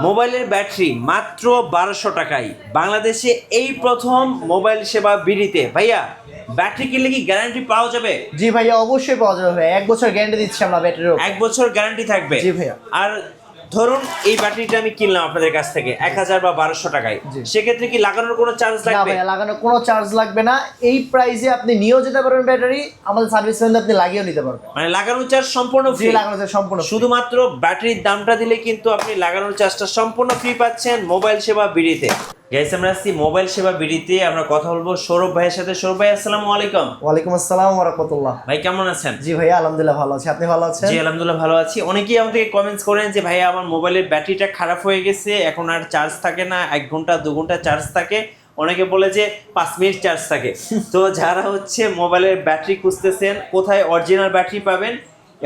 মোবাইলের ব্যাটারি মাত্র 1200 টাকায় বাংলাদেশে এই প্রথম মোবাইল সেবা বিডিতে। ভাইয়া ব্যাটারি কিনলে কি গ্যারান্টি পাওয়া যাবে? জি ভাইয়া, অবশ্যই পাওয়া যাবে ভাইয়া। 1 বছর গ্যারান্টি দিচ্ছি আমরা ব্যাটারির উপর। 1 বছর গ্যারান্টি থাকবে? জি ভাইয়া। আর ধরুন এই ব্যাটারিটা আমি কিনলাম আপনাদের কাছ থেকে 1000 বা 1200 টাকায়, সেক্ষেত্রে কি লাগানোর কোনো চার্জ না লাগবে? ভাইয়া, লাগানোর কোনো চার্জ লাগবে না। এই প্রাইসে আপনি নিয়েও যেতে পারবেন ব্যাটারি, আমাদের সার্ভিস সেন্টারে আপনি লাগিয়েও নিতে পারবেন। মানে লাগানোর চার্জ সম্পূর্ণ জি, ফ্রি? লাগানোর চার্জ সম্পূর্ণ free। শুধুমাত্র ব্যাটারির দামটা দিলে কিন্তু আপনি লাগানোর চার্জটা সম্পূর্ণ ফ্রি পাচ্ছেন মোবাইল সেবা বিডিতে। গাইস, আমরা আসছি মোবাইল সেবা বিডিতে। আমরা কথা বলবো সৌরভ ভাইয়ের সাথে। সৌরভ ভাই, আসসালামু আলাইকুম। ওয়ালাইকুম আসসালাম ওয়া রাহমাতুল্লাহ। ভাই কেমন আছেন? জি ভাইয়া, আলহামদুলিল্লাহ ভালো আছি। আপনি ভালো আছেন? জি আলহামদুলিল্লাহ ভালো আছি। অনেকেই আমাদেরকে কমেন্টস করেন যে ভাইয়া আমার মোবাইলের ব্যাটারিটা খারাপ হয়ে গেছে, এখন আর চার্জ থাকে না, 1 ঘন্টা 2 ঘন্টা চার্জ থাকে, অনেকে বলে যে 5 মিনিট চার্জ থাকে। তো যারা হচ্ছে মোবাইলের ব্যাটারি খুঁজতেছেন, কোথায় অরিজিনাল ব্যাটারি পাবেন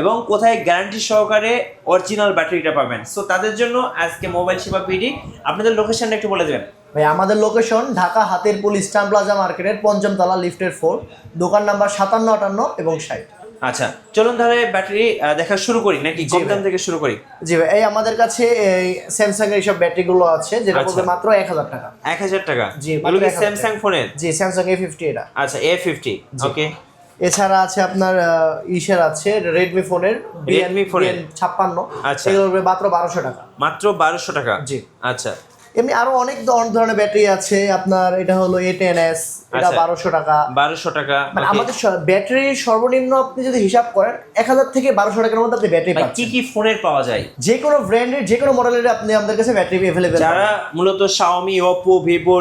এবং কোথায় গ্যারান্টি সহকারে অরিজিনাল ব্যাটারিটা পাবেন, সো তাদের জন্য আজকে মোবাইল সেবা বিডি। আপনাদের লোকেশনটা একটু বলে দেবেন। ভাই আমাদের location Dhaka Hatirpool eastern plaza মার্কেটের 5ম তলা, লিফটের 4, দোকান নাম্বার 57, 58 এবং 60। আচ্ছা, চলুন তাহলে ব্যাটারি দেখা শুরু করি নাকি কম দাম থেকে শুরু করি? জি ভাই, এই আমাদের কাছে এই স্যামসাং এর সব ব্যাটারি গুলো আছে, যেটা আচ্ছা। পড়বে মাত্র 1000 টাকা। 1000 টাকা? জি, এগুলো কি 1000 স্যামসাং ফোনের? জি, স্যামসাং A50 এটা। আচ্ছা, A50। ওকে। এছাড়া আছে আপনার ইসের আছে রেডমি ফোনের, Redmi ফোনের? 56। আচ্ছা। এগুলো পড়বে মাত্র 1200 টাকা। মাত্র 1200 টাকা? জি। আচ্ছা এমনি আরো অনেক ধরনের ব্যাটারি আছে। আপনার এটা হলো A10s, এটা আচ্ছা। 1200 টাকা। 1200 টাকা। মানে okay। আমাদের ব্যাটারির সর্বনিম্ন আপনি যদি হিসাব করেন 1000 থেকে 1200 টাকার মধ্যে আপনি ব্যাটারি ভাই, কি পাচ্ছেন। কি ফোনের পাওয়া যায়? যে কোনো ব্র্যান্ডের যে কোনো মডেলের আপনি আমাদের কাছে ব্যাটারি अवेलेबल। যারা মূলত Xiaomi, Oppo, Vivo,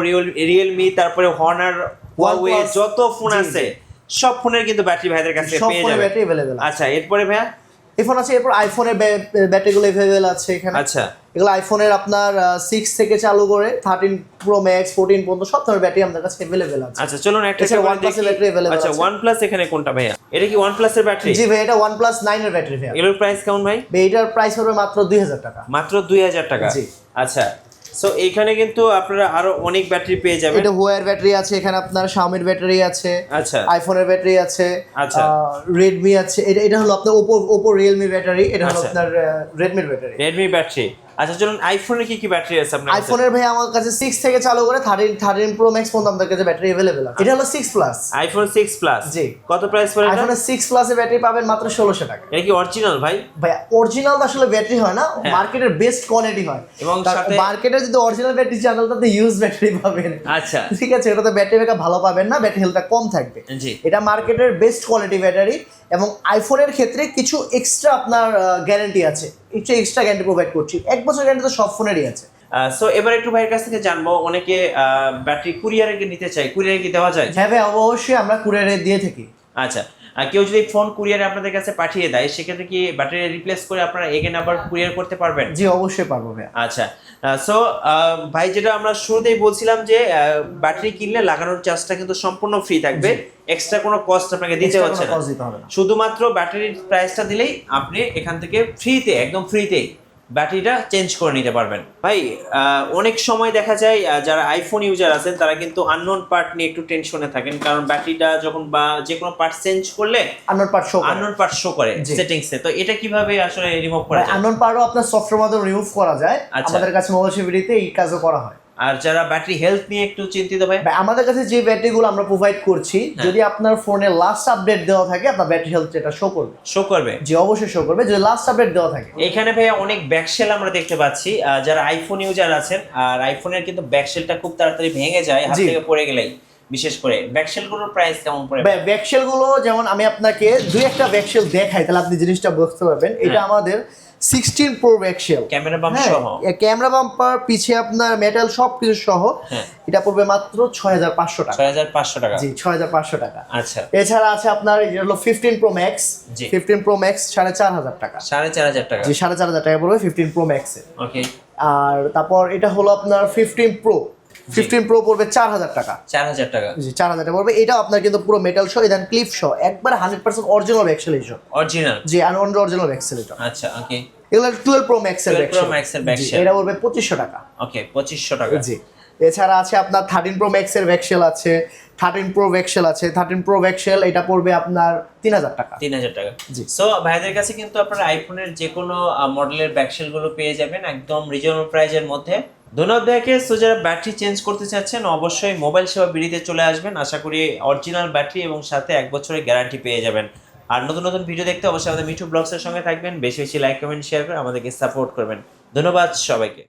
Realme, তারপরে Honor, Huawei যত ফোন আছে সব ফোনের কিন্তু ব্যাটারি ভাইদের কাছে সব পেয়ে ফোনের যাবেন। Battery available. আচ্ছা, এরপরে ভাইয়া আইফোন আছে, এরপর আইফোনের ব্যাটারিগুলো अवेलेबल আছে এখানে। আচ্ছা। এগুলো আইফোনের আপনার 6 থেকে চালু করে 13 প্রো ম্যাক্স 14 পর্যন্ত সব ধরনের ব্যাটারি আমাদের কাছে अवेलेबल আছে। আচ্ছা, চলুন একটা এছাড়া করে OnePlus দেখি। এর ব্যাটারি अवेलेबल আচ্ছা, আছে। OnePlus এখানে কোনটা ভাইয়া? এটা কি OnePlus এর ব্যাটারি? জি ভাই, এটা OnePlus 9 এর ব্যাটারি ভাই। এগুলোর প্রাইস কেমন ভাই? এটার প্রাইস হবে মাত্র 2000 টাকা। মাত্র 2000 টাকা? জি। আচ্ছা, সো এইখানে কিন্তু আপনারা আরো অনেক ব্যাটারি পেয়ে যাবেন। এটা হুয়ার ব্যাটারি আছে, এখানে আপনার Xiaomi এর ব্যাটারি আছে, আচ্ছা। আইফোনের ব্যাটারি আছে, আচ্ছা। Redmi আছে। এটা হলো আপনার Oppo Realme ব্যাটারি, এটা হলো আচ্ছা। আপনার Redmi এর ব্যাটারি। Redmi battery. আচ্ছা, চলুন আইফোনের কি কি ব্যাটারি আছে আপনার কাছে? আইফোনের ভাই আমার কাছে 6 থেকে চালু করে 13 প্রো ম্যাক্স পর্যন্ত আমাদের কাছে ব্যাটারি अवेलेबल আছে। এটা হলো 6 প্লাস। IPhone 6 plus? জি। কত প্রাইস পড়ে এটা? আইফোনের 6 প্লাসের ব্যাটারি পাবেন মাত্র 1600 টাকা। এটা কি অরিজিনাল ভাই? ভাই অরিজিনাল আসলে ব্যাটারি হয় না, মার্কেটের বেস্ট কোয়ালিটি হয়। এবং সাথে মার্কেটে যদি অরিজিনাল ব্যাটারি চান তাহলে আপনি ইউজ ব্যাটারি পাবেন। আচ্ছা। ঠিক আছে, এটাতে ব্যাটারি ব্যাকআপ ভালো পাবেন না, ব্যাটারি হেলথটা কম থাকবে। জি। এটা মার্কেটের বেস্ট কোয়ালিটি ব্যাটারি। এবং আইফোনের ক্ষেত্রে কিছু এক্সট্রা আপনার গ্যারান্টি আছে, একটু এক্সট্রা গ্যারান্টি প্রোভাইড করছি। 1 বছর গ্যারান্টি তো সব ফোনেরই আছে। সো এবার একটু ভাইয়ের কাছ থেকে জানবো, অনেকে ব্যাটারি কুরিয়ারে নিতে চায়, কুরিয়ারে কি দেওয়া যায়? হ্যাঁ ভাই, অবশ্যই আমরা কুরিয়ারে দিয়ে থাকি। আচ্ছা, কেউ যদি ফোন কুরিয়ারে আপনাদের কাছে পাঠিয়ে দেয়, সেক্ষেত্রে কি ব্যাটারি রিপ্লেস করে আপনারা এগেন আবার কুরিয়ার করতে পারবেন? জি, অবশ্যই পারবো ভাই। আচ্ছা, সো ভাই যেটা আমরা শুরুতেই বলছিলাম যে ব্যাটারি কিনলে লাগানোর চার্জটা কিন্তু সম্পূর্ণ ফ্রি থাকবে, এক্সট্রা কোনো কস্ট আপনাকে দিতে হচ্ছে না। শুধুমাত্র ব্যাটারির প্রাইসটা দিলেই আপনি এখান থেকে ফ্রিতে, একদম ফ্রিতে ব্যাটারিটা চেঞ্জ করে নিতে পারবেন। ভাই অনেক সময় দেখা যায় যারা আইফোন ইউজার আছেন তারা কিন্তু আননোন পার্ট নিয়ে একটু টেনশনে থাকেন, কারণ ব্যাটারিটা যখন বা যে কোনো পার্ট চেঞ্জ করলে আননোন পার্ট শো করে সেটিংসে। তো এটা কিভাবে আসলে রিমুভ করা যায়? আননোন পার্টও আপনার সফটওয়্যার মাধ্যমে রিমুভ করা যায়। আমাদের কাছে মোবাইল সেভিটিতে এই কাজও করা হয়। আর যারা ব্যাটারি হেলথ নিয়ে একটু চিন্তিত ভাই, আমাদের কাছে যে ব্যাটারিগুলো আমরা প্রোভাইড করছি, যদি আপনার ফোনে লাস্ট আপডেট দেওয়া থাকে আপনার ব্যাটারি হেলথ এটা শো করবে। জি, অবশ্যই শো করবে যদি লাস্ট আপডেট দেওয়া থাকে। এখানে ভাই অনেক ব্যাকশেল আমরা দেখতে পাচ্ছি, যারা আইফোন ইউজার আছেন, আর আইফোনের কিন্তু ব্যাকশেলটা খুব তাড়াতাড়ি ভেঙে যায় হাত থেকে পড়ে গেলেই। বিশেষ করে ব্যাকশেলগুলোর প্রাইস কেমন পড়ে? ব্যাকশেলগুলো যেমন আমি আপনাকে দুই একটা ব্যাকশেল দেখাই, তাহলে আপনি জিনিসটা বুঝতে পারবেন। এটা আমাদের 16 প্রো ব্যাকশেল, ক্যামেরা বাম্প সহ, ক্যামেরা বাম্পার পিছে আপনার মেটাল সবকিছু সহ। এটা পড়বে মাত্র 6500 টাকা। 6500 টাকা? জি, 6500 টাকা। আচ্ছা। এছাড়া আছে আপনার এটা হলো 15 প্রো ম্যাক্স। 15 প্রো ম্যাক্স 4500 টাকা। 4500 টাকা? জি, 4500 টাকা পড়বে 15 প্রো ম্যাক্সে। ওকে। আর তারপর এটা হলো আপনার 15 প্রো পড়বে 4000 টাকা। 4000 টাকা? জি, 4000 টাকা পড়বে। এটা আপনার কিন্তু পুরো মেটাল সহ, এদান ক্লিপ সহ, একবার 100% অরিজিনাল ব্যাকশেল এইসব। অরিজিনাল? জি, অরিজিনাল ব্যাকশেল এটা। আচ্ছা, ওকে। এগুলো 12 প্রো ম্যাক্স এর ব্যাকশেল। প্রো ম্যাক্স এর ব্যাকশেল? এটা পড়বে 2500 টাকা। ওকে, 2500 টাকা। জি। এছাড়া আছে আপনার 13 প্রো ম্যাক্সের ভেক্সেল আছে, 13 প্রো ভেক্সেল আছে। 13 প্রো ভেক্সেল এটা পড়বে আপনার 3000 টাকা। 3000 টাকা। জি। সো ভাইদের কাছে কিন্তু আপনারা আইফোনের যে কোনো মডেলের ব্যাকশেল গুলো পেয়ে যাবেন একদম রিজনেবল প্রাইজের মধ্যে। ধন্যবাদ ভাইকে। সো যারা ব্যাটারি চেঞ্জ করতে চাচ্ছেন অবশ্যই মোবাইল সেবা বিডিতে চলে আসবেন, আশা করি অরিজিনাল ব্যাটারি এবং সাথে 1 বছরের গ্যারান্টি পেয়ে যাবেন। আর নতুন নতুন ভিডিও দেখতে অবশ্যই আমাদের মিঠু ব্লগসের সঙ্গে থাকবেন, বেশি বেশি লাইক কমেন্ট শেয়ার করে আমাদেরকে সাপোর্ট করবেন। ধন্যবাদ সবাইকে।